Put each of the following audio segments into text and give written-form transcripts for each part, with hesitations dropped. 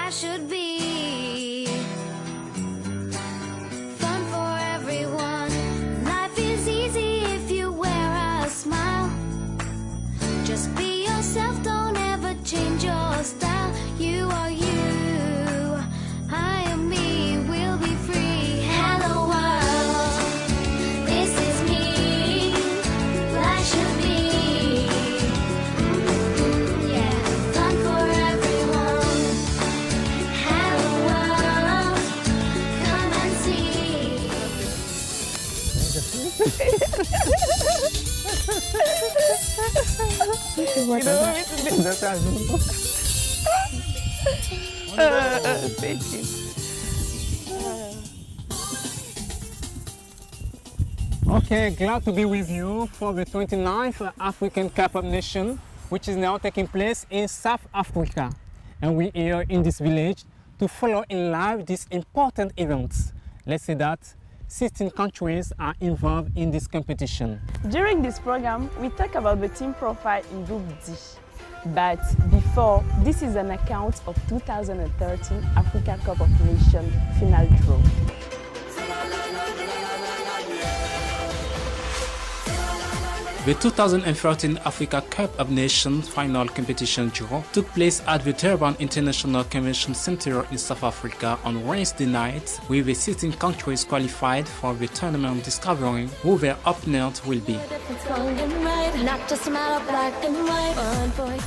life should be. Fun for everyone. Life is easy if you wear a smile. Just be yourself, don't ever change your style. You are you, I am me, we'll be free. Hello world, this is me. Life should be. Yeah, fun for everyone. Hello world, come and see. Thank you. Okay, glad to be with you for the 29th African Cup of Nations, which is now taking place in South Africa. And we're here in this village to follow in live these important events. Let's say that 16 countries are involved in this competition. During this program, we talk about the team profile in Group D. But before, this is an account of 2013 Africa Cup of Nations final draw. The 2013 Africa Cup of Nations final competition draw took place at the Durban International Convention Center in South Africa on Wednesday night, with the 16 countries qualified for the tournament discovering who their opponent will be.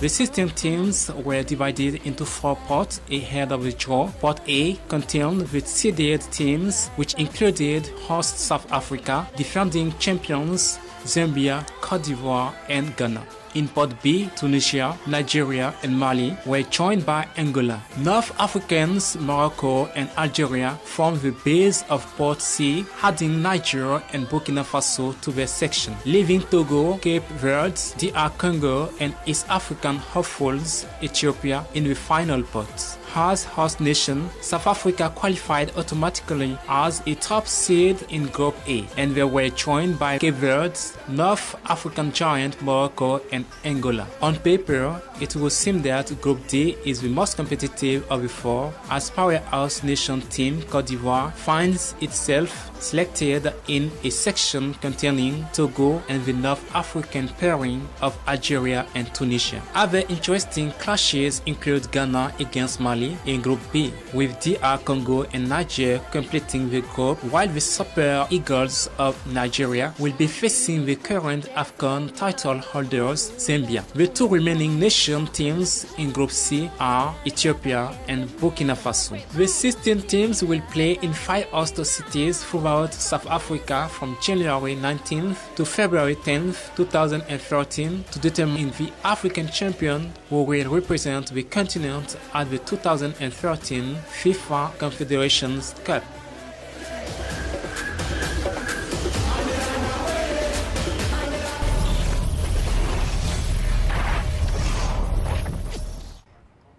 The 16 teams were divided into 4 pots ahead of the draw. Pot A contained the seeded teams, which included host South Africa, defending champions Zambia, Cote d'Ivoire, and Ghana. In Pot B, Tunisia, Nigeria, and Mali were joined by Angola. North Africans, Morocco, and Algeria formed the base of Pot C, adding Niger and Burkina Faso to their section, leaving Togo, Cape Verde, DR Congo, and East African hopefuls Ethiopia in the final pot. As host nation, South Africa qualified automatically as a top seed in Group A, and they were joined by Cape Verde, North African giant Morocco, and Angola. On paper, it would seem that Group D is the most competitive of the 4, as powerhouse nation team Cote d'Ivoire finds itself selected in a section containing Togo and the North African pairing of Algeria and Tunisia. Other interesting clashes include Ghana against Mali in Group B, with DR Congo and Niger completing the group, while the Super Eagles of Nigeria will be facing the current AFCON title holders Zambia. The 2 remaining nation teams in Group C are Ethiopia and Burkina Faso. The 16 teams will play in 5 host cities throughout South Africa from January 19th to February 10th, 2013 to determine the African champion who will represent the continent at the 2013 FIFA Confederations Cup.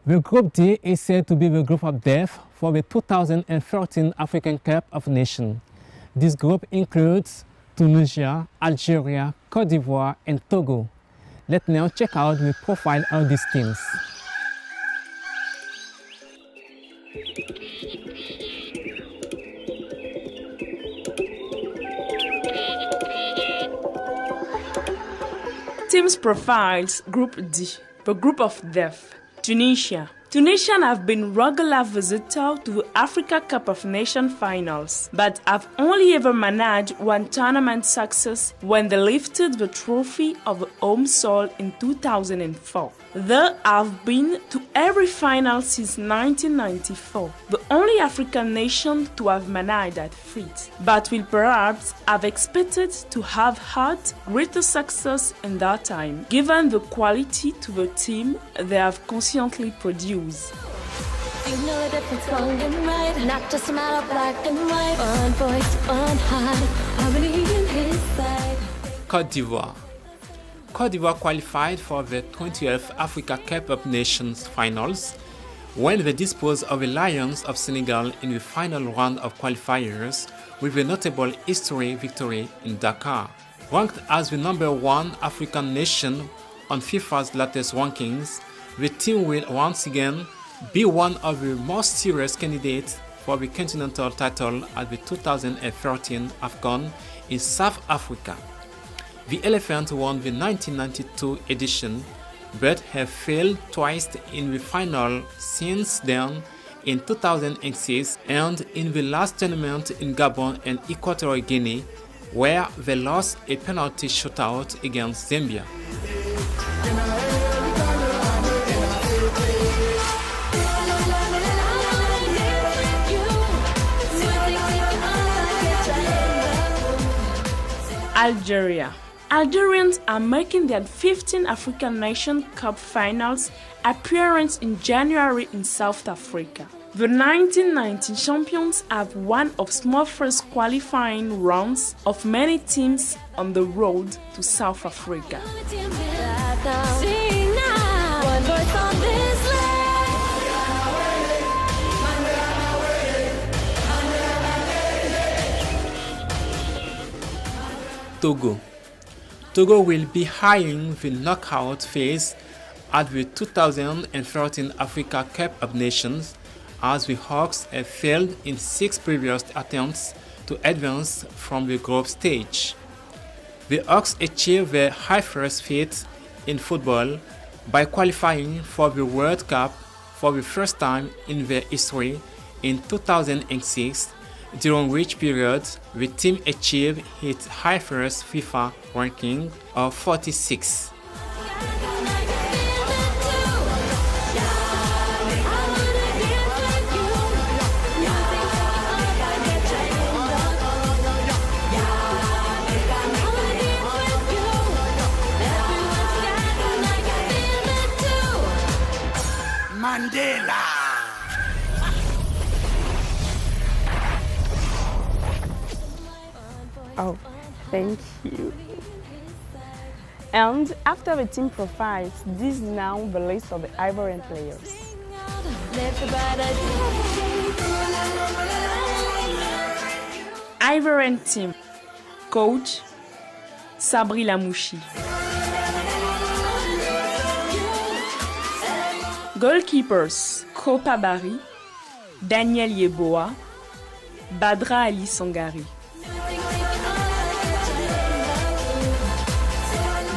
The Group D is said to be the group of death for the 2013 African Cup of Nations. This group includes Tunisia, Algeria, Cote d'Ivoire, and Togo. Let's now check out the profile of these teams. Teams profiles Group D, the group of death. Tunisia. Tunisians have been regular visitors to the Africa Cup of Nations finals, but have only ever managed one tournament success when they lifted the trophy of the home soil in 2004. They have been to every final since 1994, the only African nation to have managed that feat, but will perhaps have expected to have had greater success in that time, given the quality to the team they have consistently produced. You know the difference, wrong and right, not just a matter of black and white. One voice, one heart, harmony in his side. Cote d'Ivoire. Cote d'Ivoire qualified for the 20th Africa Cup of Nations finals when they disposed of the Lions of Senegal in the final round of qualifiers with a notable history victory in Dakar. Ranked as the #1 African nation on FIFA's latest rankings, the team will once again be one of the most serious candidates for the continental title at the 2013 AFCON in South Africa. The Elephants won the 1992 edition but have failed twice in the final since then, in 2006 and in the last tournament in Gabon and Equatorial Guinea, where they lost a penalty shootout against Zambia. Algeria. Algerians are making their 15th African Nation Cup finals appearance in January in South Africa. The 1990 champions have one of small first qualifying rounds of many teams on the road to South Africa. Togo. Togo will be hiring the knockout phase at the 2013 Africa Cup of Nations, as the Hawks have failed in 6 previous attempts to advance from the group stage. The Hawks achieved their high first feat in football by qualifying for the World Cup for the first time in their history in 2006, during which period the team achieved its high first FIFA ranking of 46. Mandela. Oh, thank you. And after the team profiles, this is now the list of the Ivorian players. Ivorian team. Coach Sabri Lamouchi. Goalkeepers Kopa Bari, Daniel Yeboah, Badra Ali Sangari.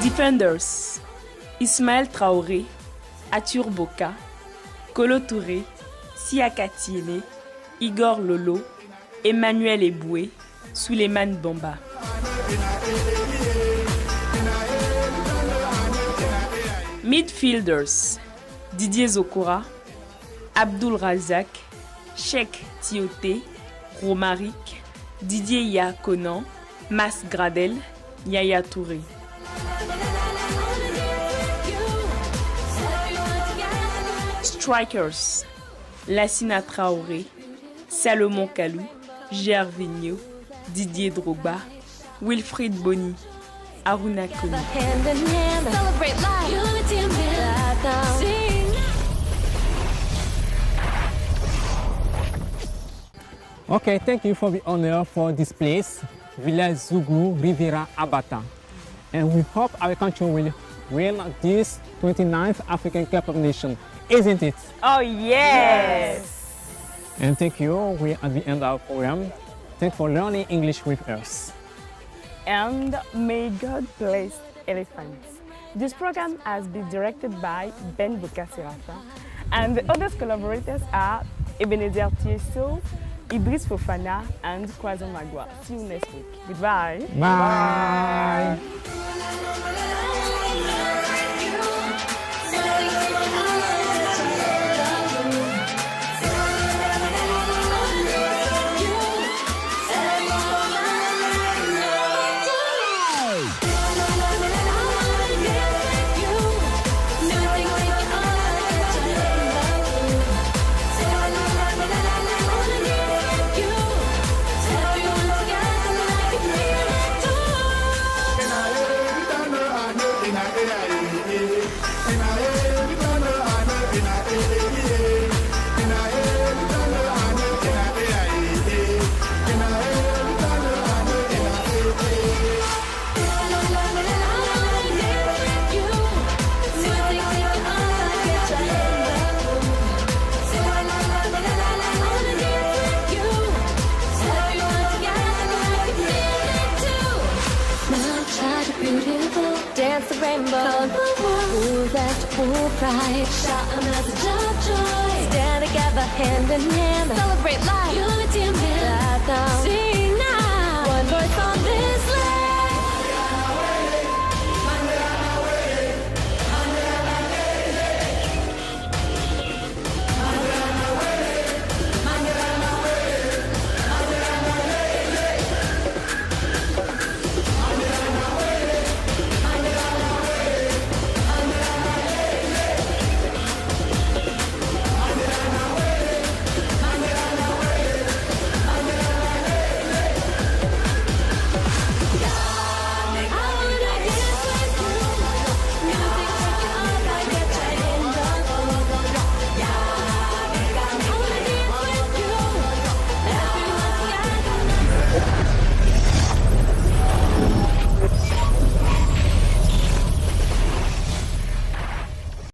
Defenders Ismaël Traoré, Atur Boka, Kolo Touré, Siaka Tiele, Igor Lolo, Emmanuel Eboué, Souleymane Bamba. Midfielders Didier Zokora, Abdul Razak, Cheikh Tioté, Romaric, Didier Yakonan, Mas Gradel, Yaya Touré. Strikers Lassina Traoré, Salomon Kalou, Gervinho, Didier Drogba, Wilfried Bony, Aruna Kone. Okay, thank you for the honor for this place, Village Zougou Riviera Abata. And we hope our country will win this 29th African Cup of Nations, isn't it? Oh, yes! And thank you, we're at the end of our program. Thanks for learning English with us. And may God bless elephants. This program has been directed by Ben Boka-Serafa, and the other collaborators are Ebenezer Tieso, Idriss Fofana, and Kwazon Magua. See you next week. Goodbye. Bye. Can I full pride. Shout a message of joy. Stand together hand in hand. Celebrate life. Unity and man.